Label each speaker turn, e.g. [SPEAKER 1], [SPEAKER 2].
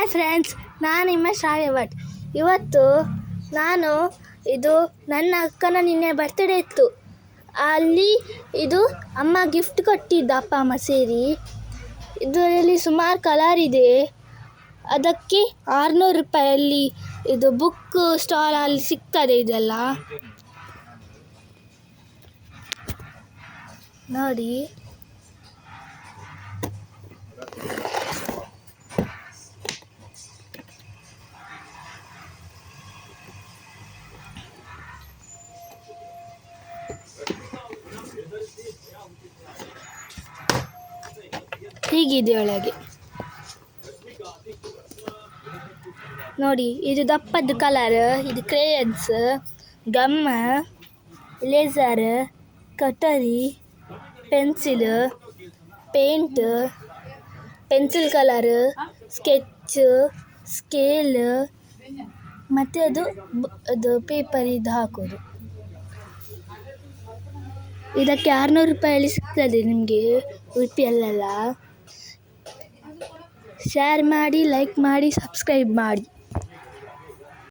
[SPEAKER 1] Hi friends, ನಾನು ನಿಮ್ಮ ಶ್ರಾವ್ಯ ಭಟ್. ಇವತ್ತು ಇದು ನನ್ನ ಅಕ್ಕನ ನಿನ್ನೆ ಬರ್ತ್ಡೇ ಇತ್ತು. ಅಲ್ಲಿ ಅಮ್ಮ ಗಿಫ್ಟ್ ಕೊಟ್ಟಿದ್ದ, ಅಪ್ಪ ಅಮ್ಮ ಸೇರಿ. ಇದರಲ್ಲಿ ಸುಮಾರು ಕಲರ್ ಇದೆ. ಅದಕ್ಕೆ 600 ರೂಪಾಯಲ್ಲಿ ಬುಕ್ ಸ್ಟಾಲಲ್ಲಿ ಸಿಗ್ತದೆ. ಇದೆಲ್ಲ ನೋಡಿ. ಹೀಗಿದೆ ಒಳಗೆ ನೋಡಿ. ಇದು ದಪ್ಪದ ಕಲರ್, ಇದು ಕ್ರೇಯನ್ಸ್, ಗಮ್, ಲೇಸರ್, ಕಟರಿ, pencil, paint, pencil colour, sketch, scale, ಮತ್ತು ಅದು ಪೇಪರ್ ಹಾಕೋದು. ಇದಕ್ಕೆ 600 ರೂಪಾಯಲ್ಲಿ ಸಿಗ್ತದೆ ನಿಮಗೆ ಉಡುಪಿಯಲ್ಲೆಲ್ಲ. ಶೇರ್ ಮಾಡಿ, ಲೈಕ್ ಮಾಡಿ, ಸಬ್ಸ್ಕ್ರೈಬ್ ಮಾಡಿ.